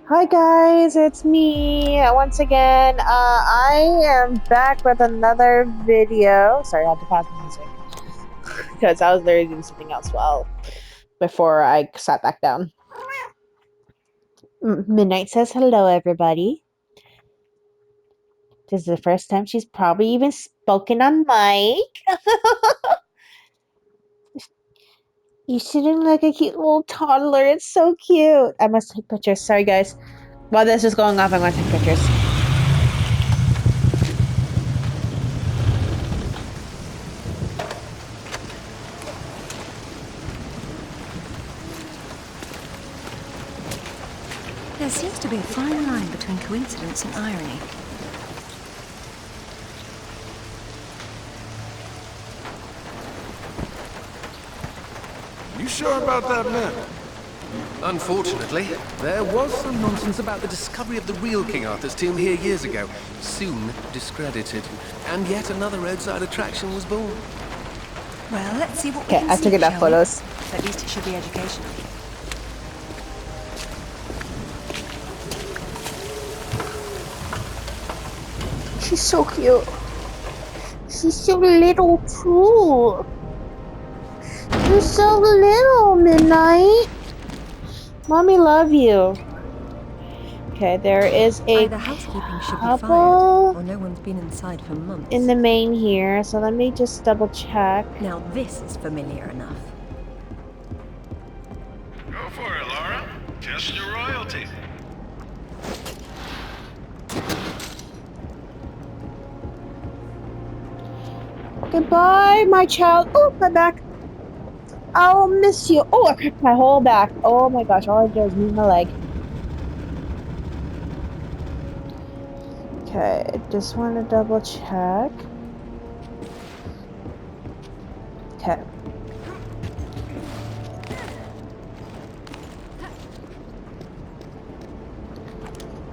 Hi guys, it's me once again. I am back with another video. Sorry, I had to pause the music because I was literally doing something else before I sat back down. Midnight says hello, everybody. This is the first time she's probably even spoken on mic. You sitting like a cute little toddler. It's so cute. I must take pictures. Sorry, guys. While this is going off, I'm going to take pictures. There seems to be a fine line between coincidence and irony. You sure about that map? Unfortunately, there was some nonsense about the discovery of the real King Arthur's tomb here years ago, soon discredited. And yet another roadside attraction was born. Well, let's see what we Okay, can I see, took enough shall we? photos. At least it should be educational. She's so cute. She's so little too. You're so little, Midnight. Mommy love you. Okay, there is a Either housekeeping should be fired, couple or no one's been inside for months. in the main here, so let me just double check. Now this is familiar enough. Go for it, Laura. Test your royalty. Goodbye, my child. Oh, my back. I'll miss you. Oh, I cracked my whole back. Oh my gosh, all I did was move my leg. Okay, just want to double check. Okay.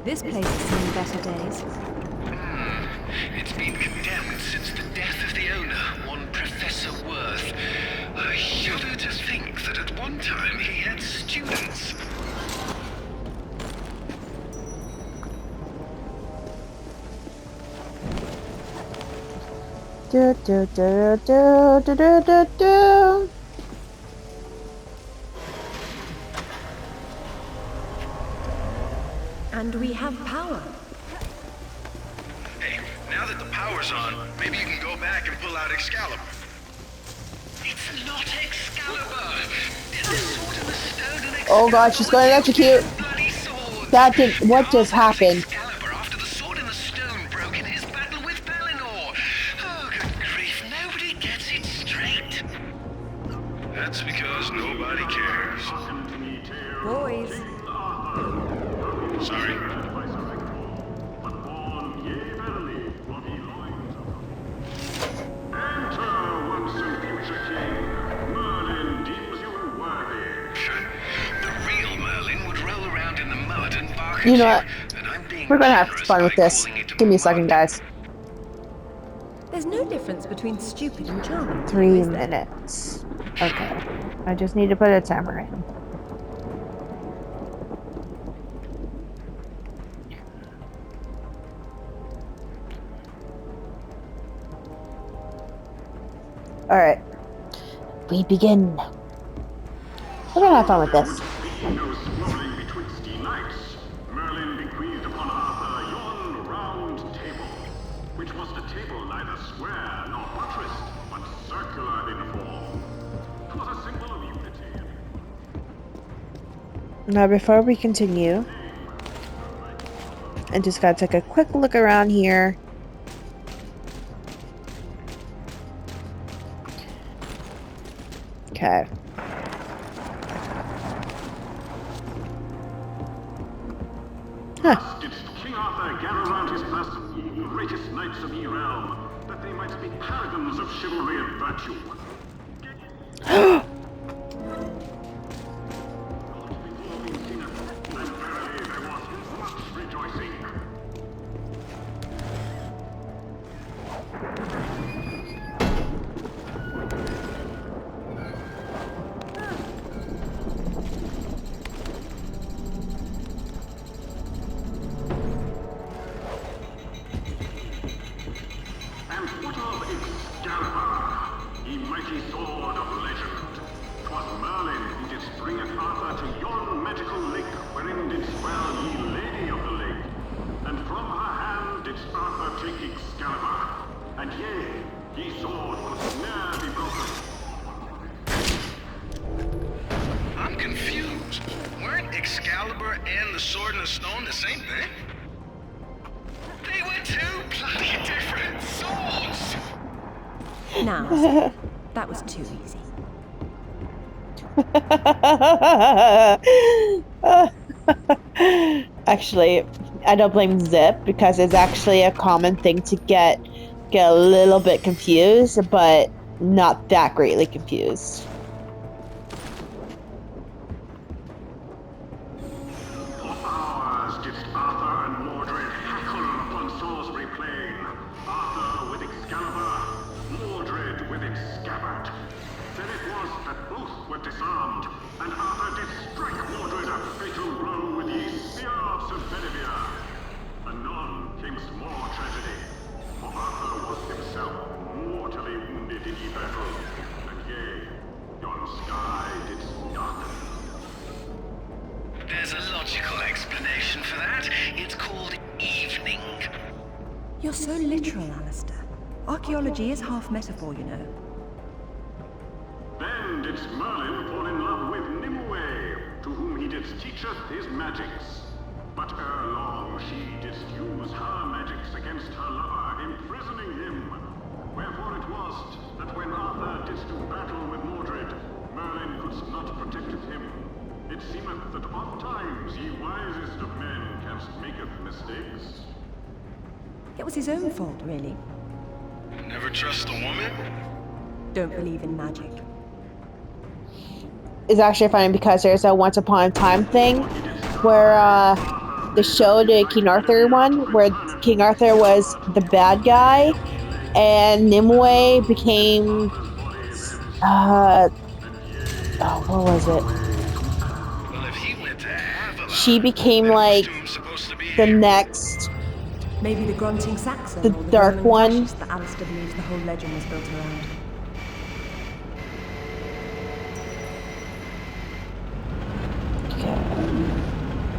This place has seen better days. It's been condemned since the death of the owner, one Professor Worth. I shudder to think that at one time he had students. Do do do do do do do do. And we have power. Hey, now that the power's on, maybe you can go back and pull out Excalibur. It's not Excalibur! The sword and the stone and Oh god, she's going to electrocute. bloody sword! That did. What just happened? Excalibur after the sword and the stone broke in his battle with Pellinor! Oh, good grief, nobody gets it straight! That's because nobody cares. Boys, Sorry. The real Merlin would roll around in the mud and bark You know at what? you, and I'm being We're gonna have generous fun by with this. calling it Give me a second, mud. guys. there's no difference between stupid and charming. 3 is there? minutes. Okay. I just need to put a timer in. Alright. We begin. We're gonna have fun with this. No squabbling betwixt ye knights. Merlin bequeathed upon Arthur yon round table, which was a table neither square nor buttressed, but circular in form. 'Twas a symbol of unity. Now, before we continue, I just gotta take a quick look around here. Okay. Huh. Didst King Arthur gather round his person ye greatest knights of ye realm, that they might be paragons of chivalry and virtue. And verily there was much rejoicing. and the sword and the stone the same thing? They were two bloody different swords! Now, that was too easy. Actually, I don't blame Zip because it's actually a common thing to get a little bit confused, but not that greatly confused. For hours didst Arthur and Mordred hackle upon Salisbury Plain. Arthur with Excalibur, Mordred with its scabbard. Then it was that both were disarmed, and Arthur did strike Mordred a fatal blow with the spear of Sir Bedivere. Anon came more tragedy, for Arthur was himself mortally wounded in the battle, and yea, yon sky didst darken. There's a logical explanation for that. It's called evening. You're so literal, Alistair. Archaeology is half metaphor, you know. Then didst Merlin fall in love with Nimue, to whom he didst teacheth his magics. But ere long she didst use her magics against her lover, imprisoning him. Wherefore it was that when Arthur didst do battle with Mordred, Merlin couldst not protecteth him. It seemeth that oft times ye wisest of men canst maketh mistakes. It was his own fault, really. Never trust a woman? Don't believe in magic. It's actually funny because there's a Once Upon a Time thing where the show, the King Arthur one, where King Arthur was the bad guy and Nimue became what was it? Well, if he went to Avalon, She became then like whose tomb supposed to be the here? next Maybe the grunting Saxon The or the dark Roman one. fascist that Alistair believes the whole legend was built around.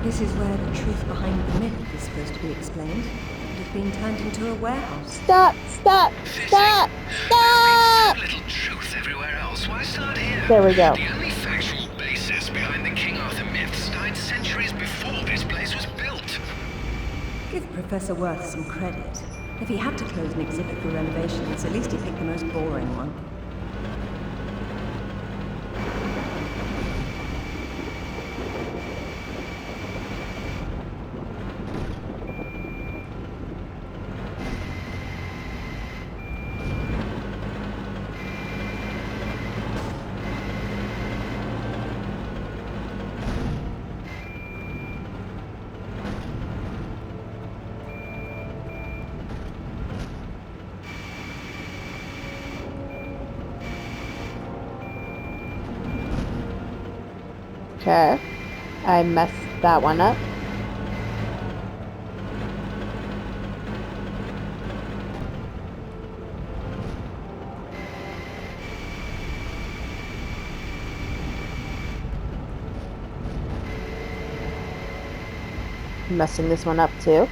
This is where the truth behind the myth is supposed to be explained. It has been turned into a warehouse. Stop! Stop! Stop! Stop! So little truth everywhere else. Why start here? There we go. The only factual basis behind the King Arthur myths died centuries before this place was built. Give Professor Worth some credit. If he had to close an exhibit for renovations, at least he picked the most boring one. Okay. I messed that one up. Messing this one up too.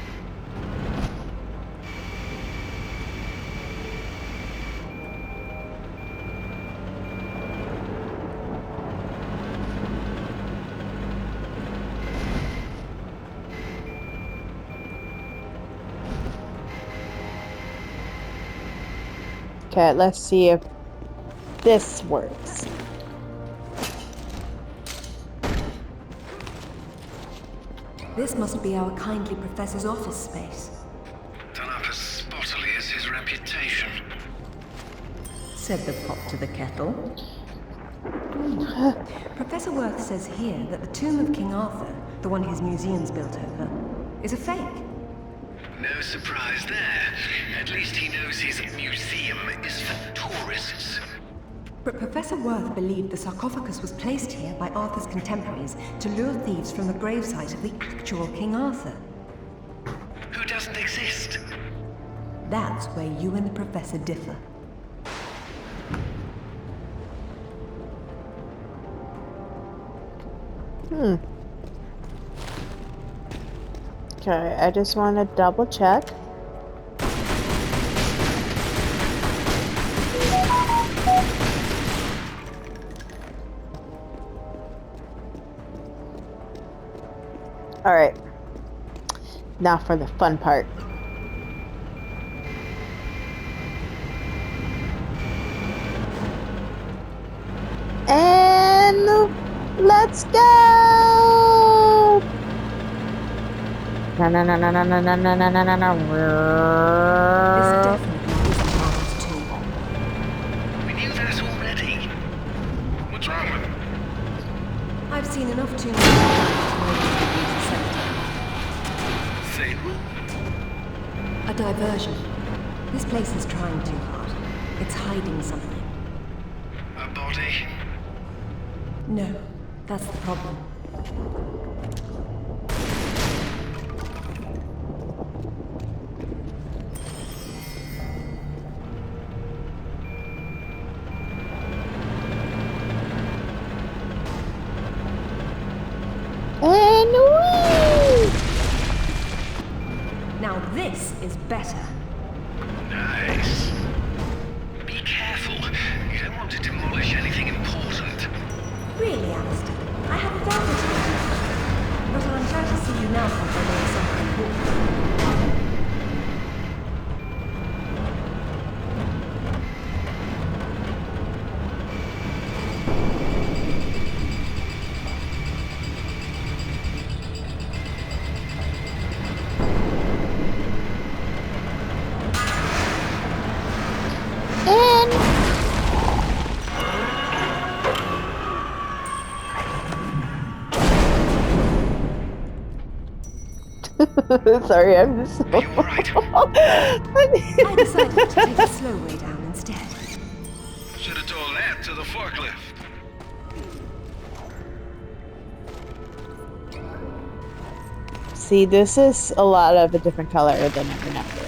Okay, let's see if this works. This must be our kindly professor's office space, Done up as spottily as his reputation. said the pot to the kettle. Professor Worth says here that the tomb of King Arthur, the one his museum's built over, is a fake. No surprise there. At least he knows his museum is for tourists. But Professor Worth believed the sarcophagus was placed here by Arthur's contemporaries to lure thieves from the gravesite of the actual King Arthur. Who doesn't exist? That's where you and the Professor differ. Okay, I just want to double check. Alright. Now for the fun part. And let's go! No, no, no, no, no, no, no, no, no, no, no, no. This definitely isn't Arthur's tomb. We knew that already. What's wrong with it? I've seen enough tombs to know it's a cemetery. Satan? A diversion. This place is trying too hard. It's hiding something. A body? No, that's the problem. And whee! Now this is better. Nice. Be careful. You don't want to demolish anything important. Really, Alistair, I hadn't doubted you. But I'm glad to see you now for doing something important. And sorry, I'm just so... Are you alright? I decided to take the slow way down instead. Should have told that to the forklift. See, this is a lot of a different color than I remember.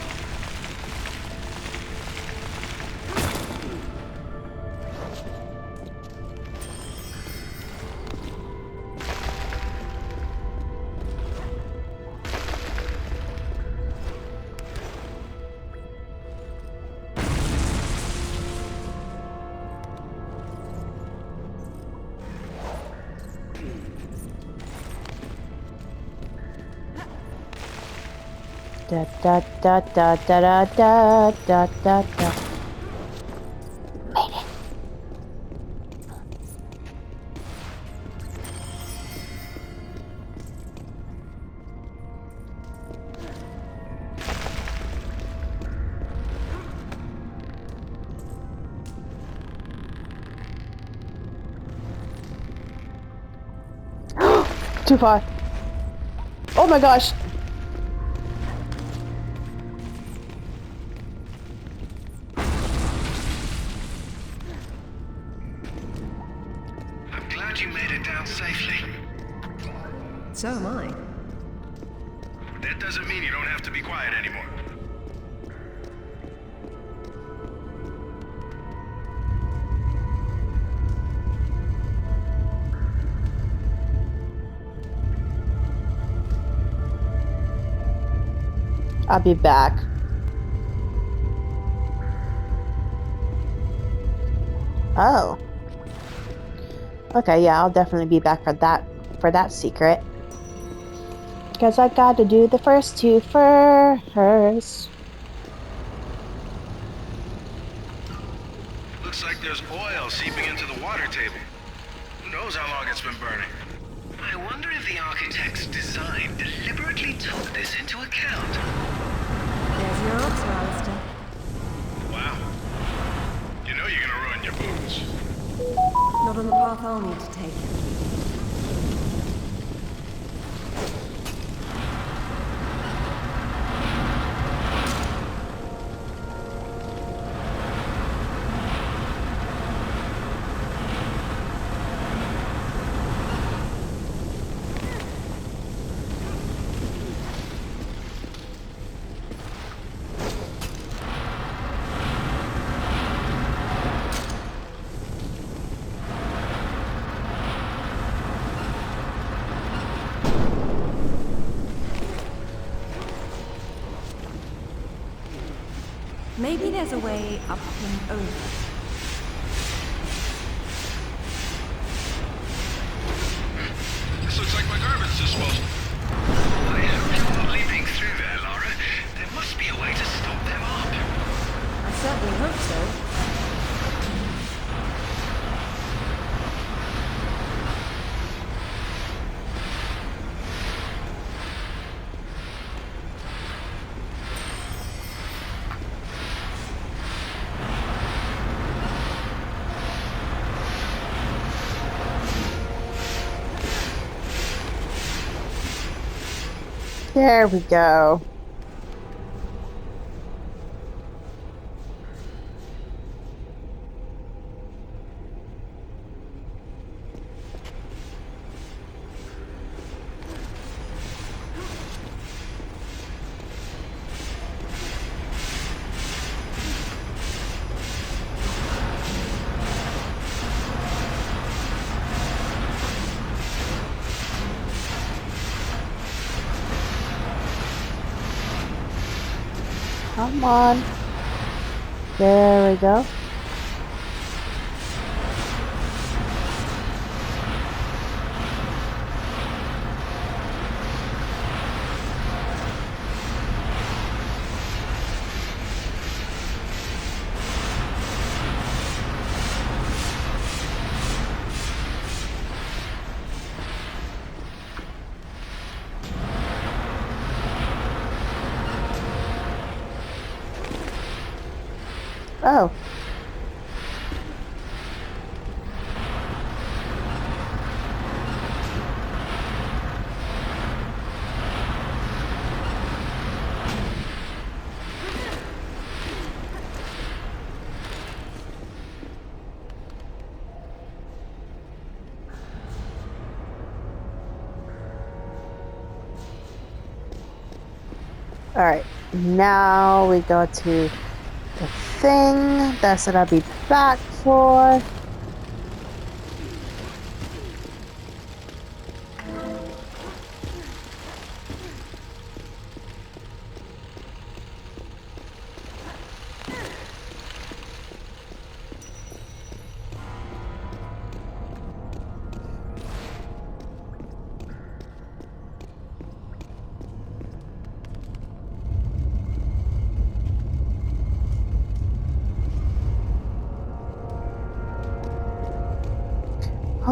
Da da da da da da da da da. Made it. Too far. Oh my gosh. I'm glad you made it down safely. So am I. That doesn't mean you don't have to be quiet anymore. I'll be back. Oh. Okay, yeah, I'll definitely be back for that secret. Because I got to do the first two first. Looks like there's oil seeping into the water table. Who knows how long it's been burning? I wonder if the architect's design deliberately took this into account. There's your answer, Alistair. Wow. You know you're gonna ruin your boots. Not on the path I'll need to take. Maybe there's a way up and over. This looks like my garbage disposal. There we go. Come on. There we go. Oh. Alright, now we go to the thing. That's what I'll be back for.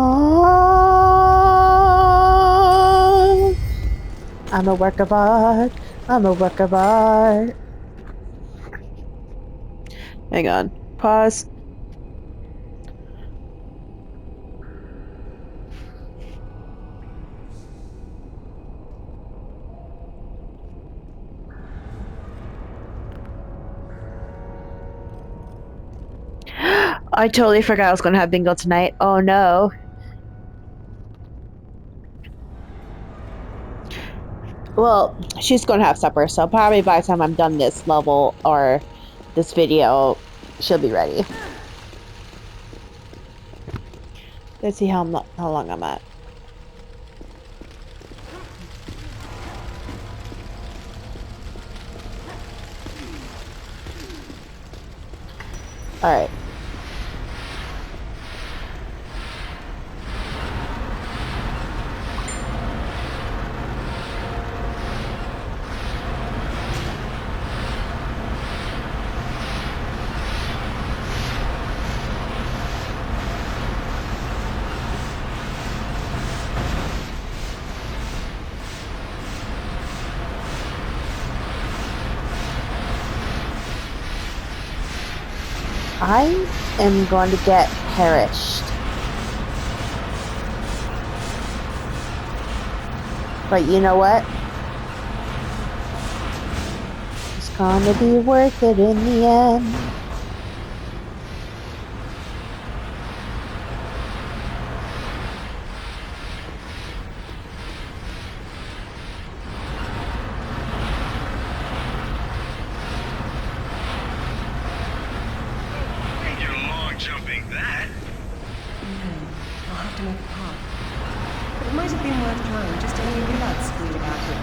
Oh, I'm a work of art. I'm a work of art. Hang on. Pause. I totally forgot I was going to have bingo tonight. Oh no. Well, she's going to have supper, so probably by the time I'm done this level or this video, she'll be ready. Let's see how long I'm at. Alright. I am going to get perished. But you know what? It's gonna be worth it in the end. You're long jumping that. I'll have to make a path. But it might have been worth trying just to hear you lads squeal about it.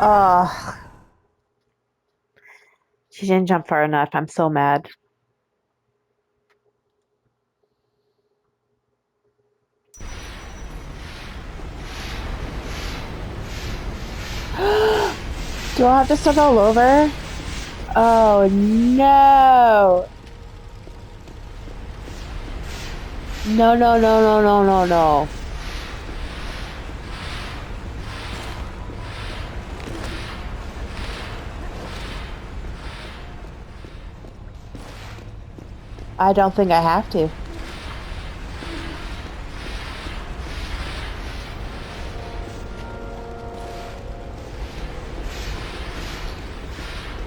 Oh. She didn't jump far enough. I'm so mad. Do I have to start all over? Oh no! No, no, no, no, no, no, no. I don't think I have to.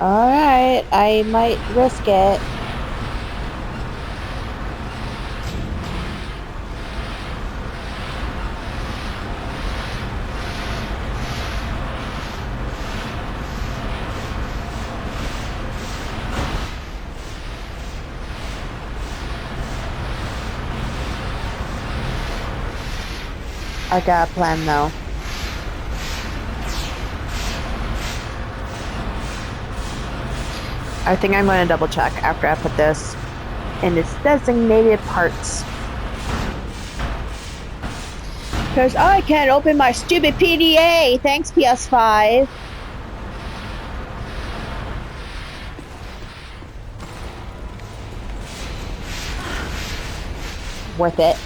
Alright, I might risk it. I got a plan though. I think I'm going to double check after I put this in its designated parts. Because I can't open my stupid PDA! Thanks, PS5! Worth it.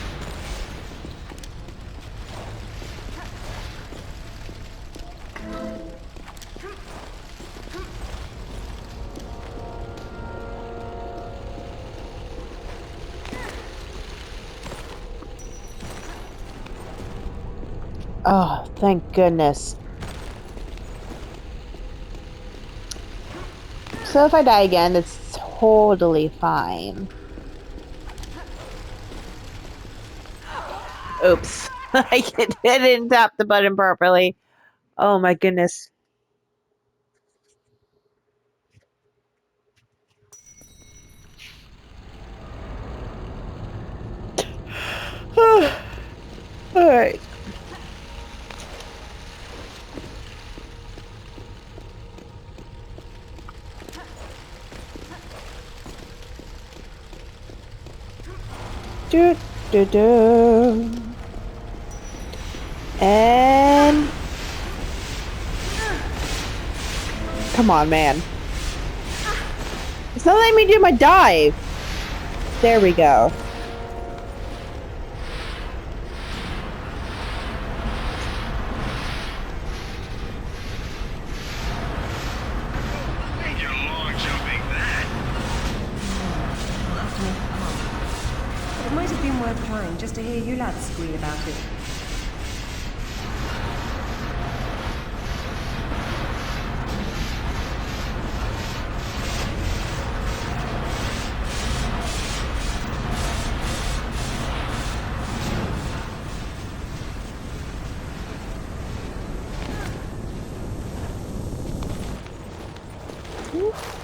Oh, thank goodness. So if I die again, it's totally fine. Oops. I didn't tap the button properly. Oh my goodness. Alright. Do do do. And come on, man. It's not letting me do my dive. There we go. You're long jumping that. I'll have to make a pass. But it might have been worth trying just to hear you lads squeal about it.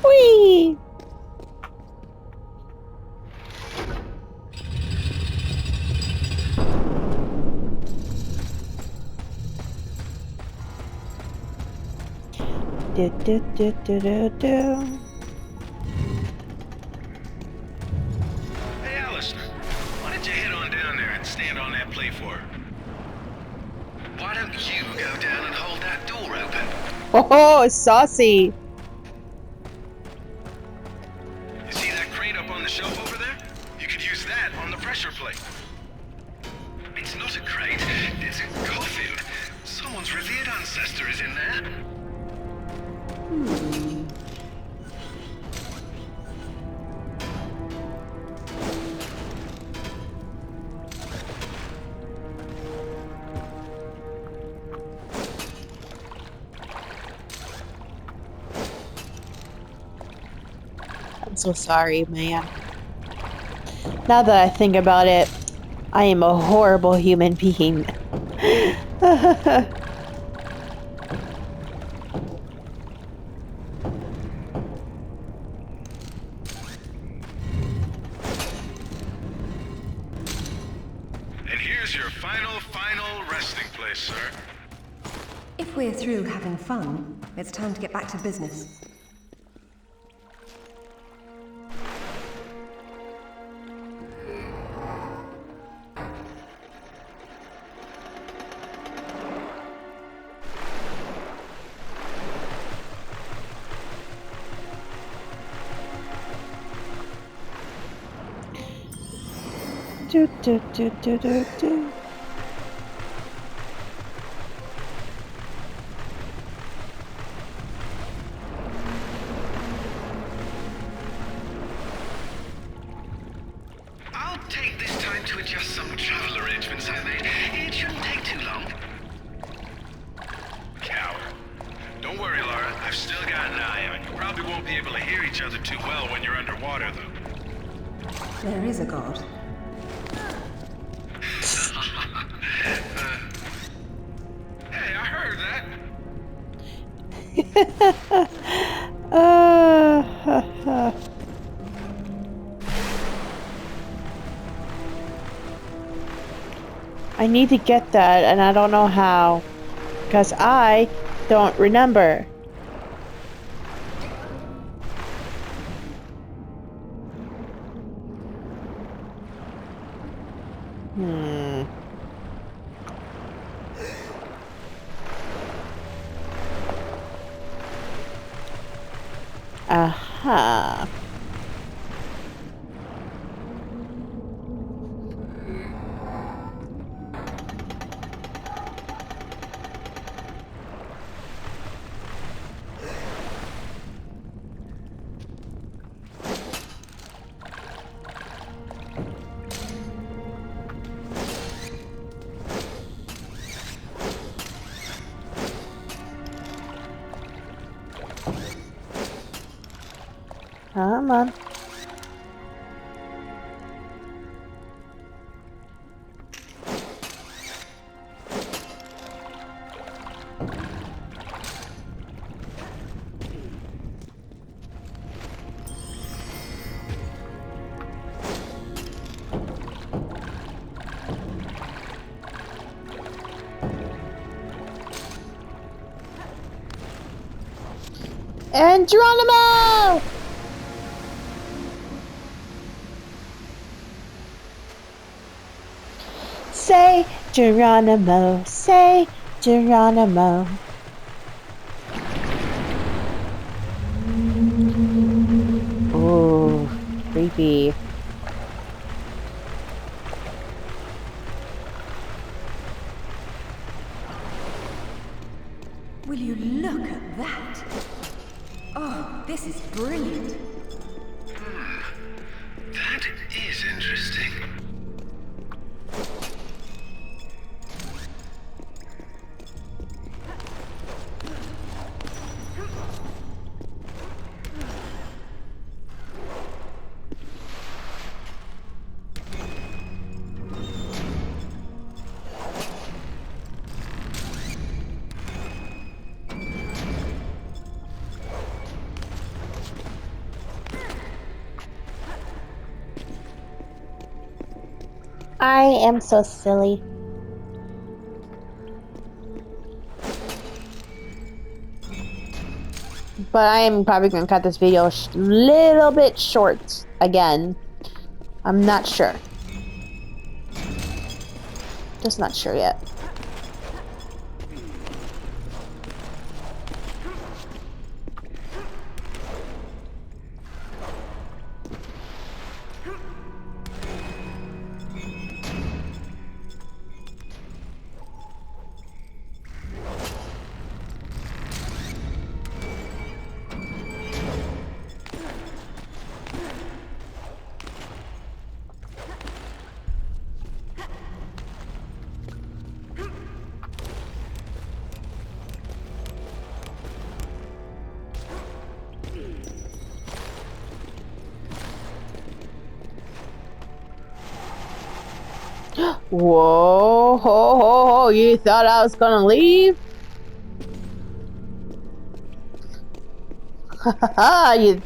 Whee! Do do do do do do. Hey, Alistair, why don't you head on down there and stand on that platform? Why don't you go down and hold that door open? Oh, saucy. You see that crate up on the shelf over there? You could use that on the pressure plate. It's not a crate, it's a coffin. Someone's revered ancestor is in there. I'm so sorry, man. Now that I think about it, I am a horrible human being. And here's your final resting place, sir. If we're through having fun, it's time to get back to business. Do, do, do, do, do, do. to adjust some travel arrangements I made. It shouldn't take too long. Coward. Don't worry, Lara. I've still got an eye on you. Probably won't be able to hear each other too well when you're underwater, though. There is a god. Hey, I heard that. I need to get that, and I don't know how, because I don't remember. Aha. Come on. And Geronimo! Say Geronimo, say Geronimo. Ooh, creepy. Will you look at that? Oh, this is brilliant. That is interesting. I am so silly. But I am probably going to cut this video a little bit short again. I'm not sure. Just not sure yet. Whoa, ho, ho, ho, you thought I was gonna leave? Haha,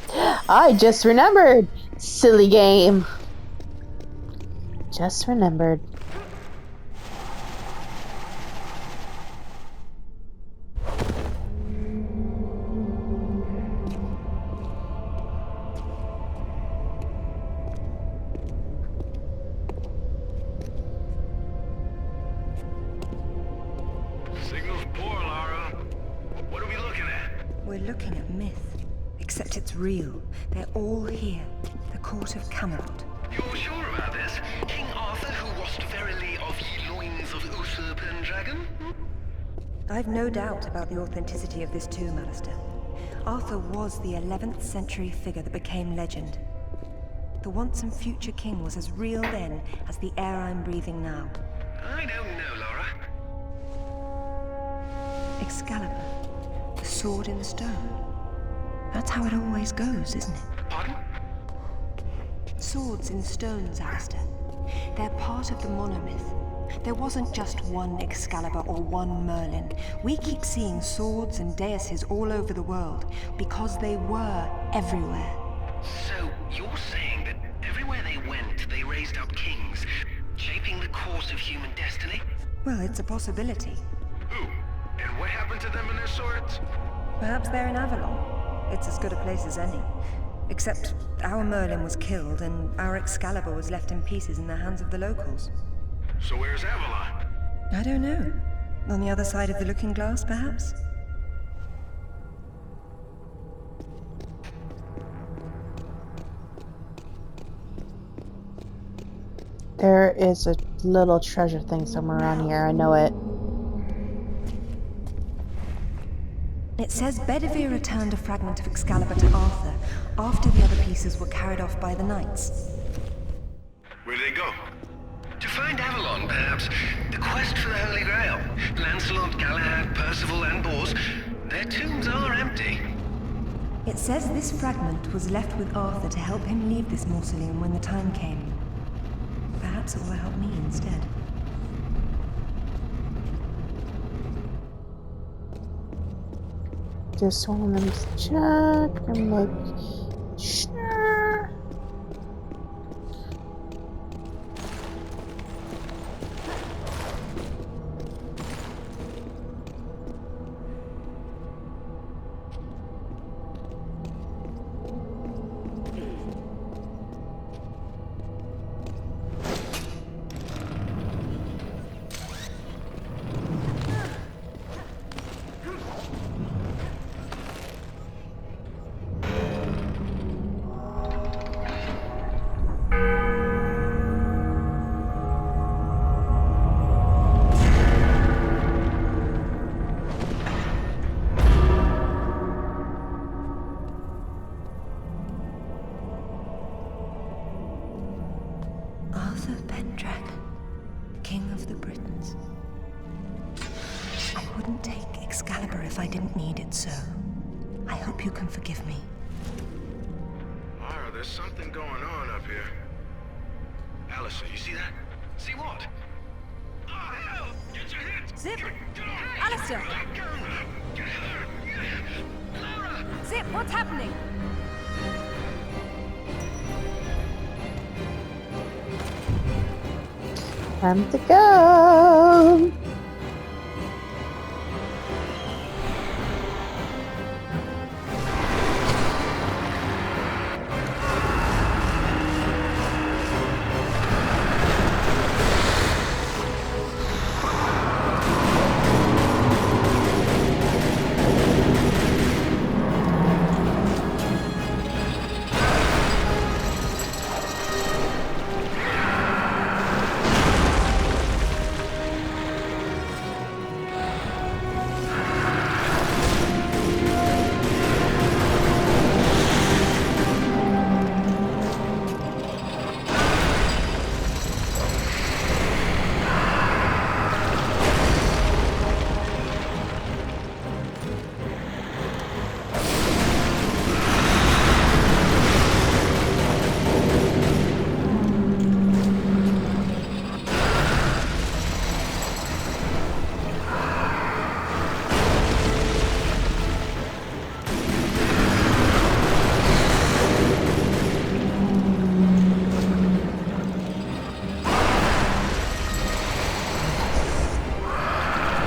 I just remembered. Silly game. Just remembered. Signal's poor, Lara. What are we looking at? We're looking at myth, except it's real. They're all here. The court of Camelot. You're sure about this? King Arthur, who wast verily of ye loins of Uther Pendragon? I've no doubt about the authenticity of this tomb, Alistair. Arthur was the 11th century figure that became legend. the once and future king was as real then as the air I'm breathing now. I don't know, Laura. Excalibur, the sword in stone. That's how it always goes, isn't it? Pardon? Swords in stones, Alistair. They're part of the monomyth. There wasn't just one Excalibur or one Merlin. We keep seeing swords and deises all over the world because they were everywhere. So, you're saying that everywhere they went, they raised up kings, shaping the course of human destiny? Well, it's a possibility. Who? And what happened to them and their swords? Perhaps they're in Avalon. It's as good a place as any. Except our Merlin was killed and our Excalibur was left in pieces in the hands of the locals. So where's Avalon? I don't know. On the other side of the looking glass, perhaps? There is a little treasure thing somewhere around here. I know it. It says Bedivere returned a fragment of Excalibur to Arthur after the other pieces were carried off by the knights. Where'd they go? To find Avalon, perhaps. The quest for the Holy Grail. Lancelot, Galahad, Percival, and Bors. Their tombs are empty. It says this fragment was left with Arthur to help him leave this mausoleum when the time came. Perhaps it will help me instead. Just want to check and make sure. Arthur Pendragon, King of the Britons. I wouldn't take Excalibur if I didn't need it, so I hope you can forgive me. Mara, there's something going on up here. Alistair, you see that? See what? Oh, hell! Get your hit! Zip! Get off! Alistair! Get her! Laura! Zip, what's happening? Time to go.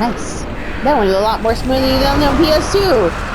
Nice. That went a lot more smoothly than on PS2.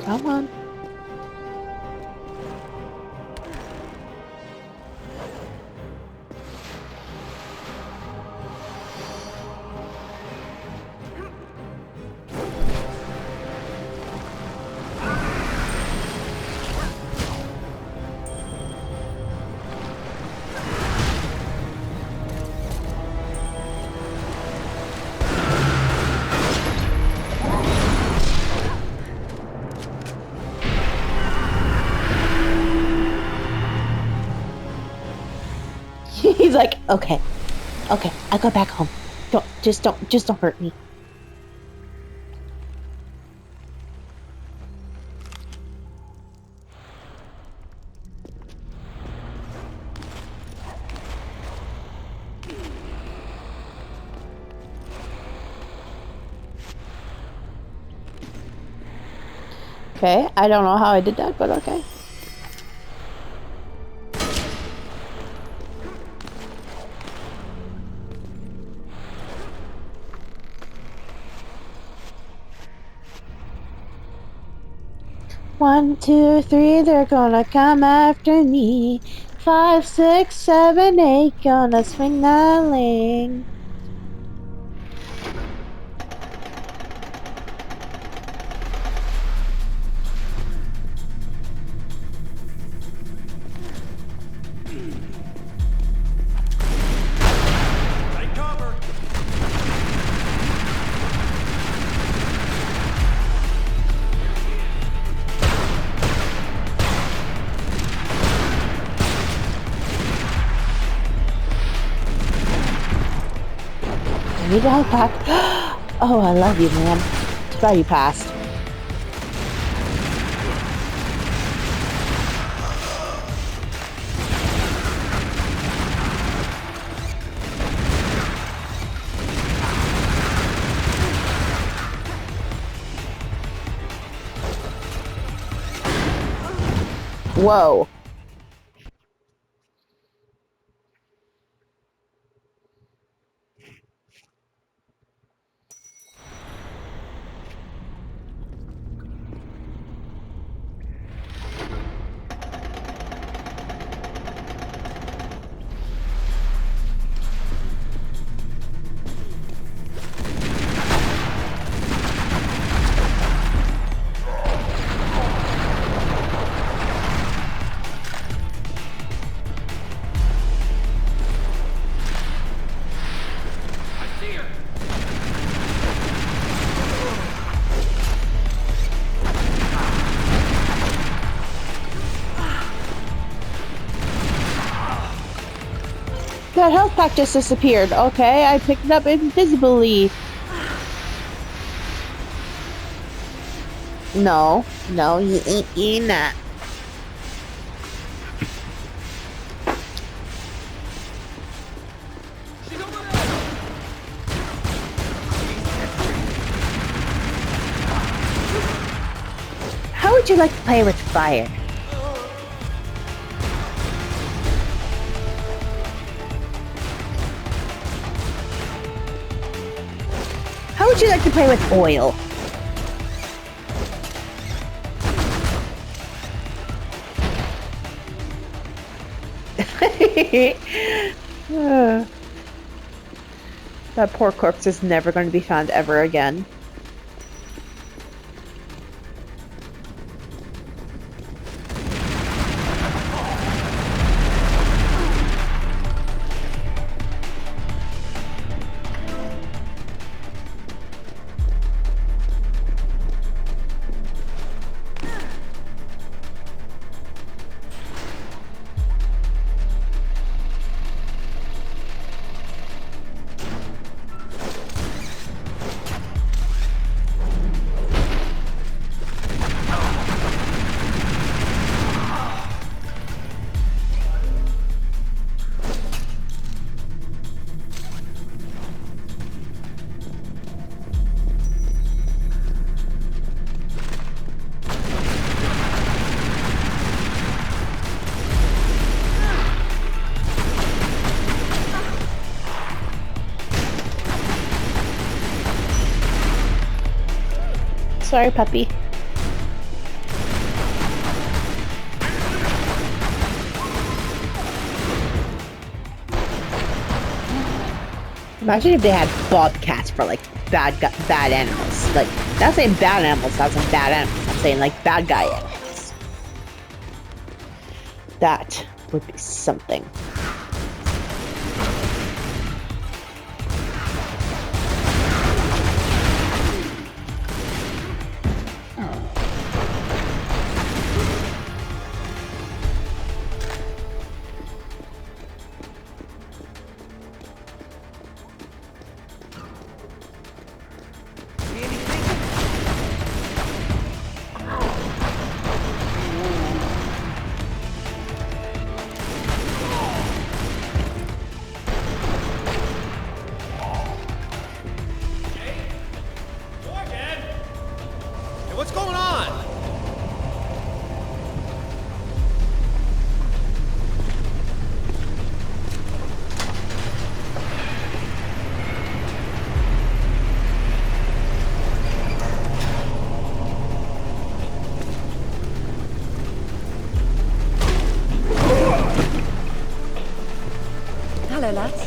Come on. He's like, okay, I'll go back home. Just don't hurt me. Okay, I don't know how I did that, but okay. One, two, three, they're gonna come after me. 5, 6, 7, 8, gonna swing the ling. Take cover. I need a health pack. Oh, I love you, man. Too bad you passed. Whoa. That health pack just disappeared. Okay, I picked it up invisibly. No, you ain't eating that. How would you like to play with fire? How would you like to play with oil? That poor corpse is never going to be found ever again. Sorry, puppy. Imagine if they had bobcats for like bad animals. Like, not saying bad animals, not saying bad animals. I'm saying like bad guy animals. That would be something. What's going on? Hello, lads.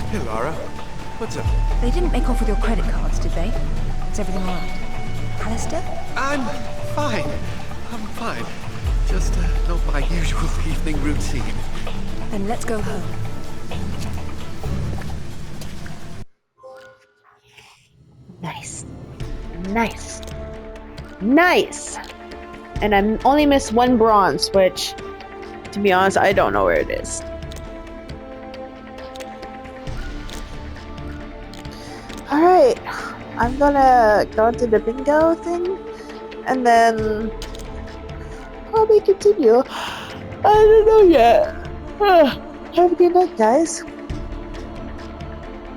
Hey, Lara. What's up? They didn't make off with your credit cards, did they? Is everything all right? Alistair? I'm fine. I'm fine. Just not my usual evening routine. Then let's go home. Nice. Nice. Nice! And I only missed one bronze, which, to be honest, I don't know where it is. Alright. I'm gonna go into the bingo thing, and then probably continue. I don't know yet. Have a good night, guys.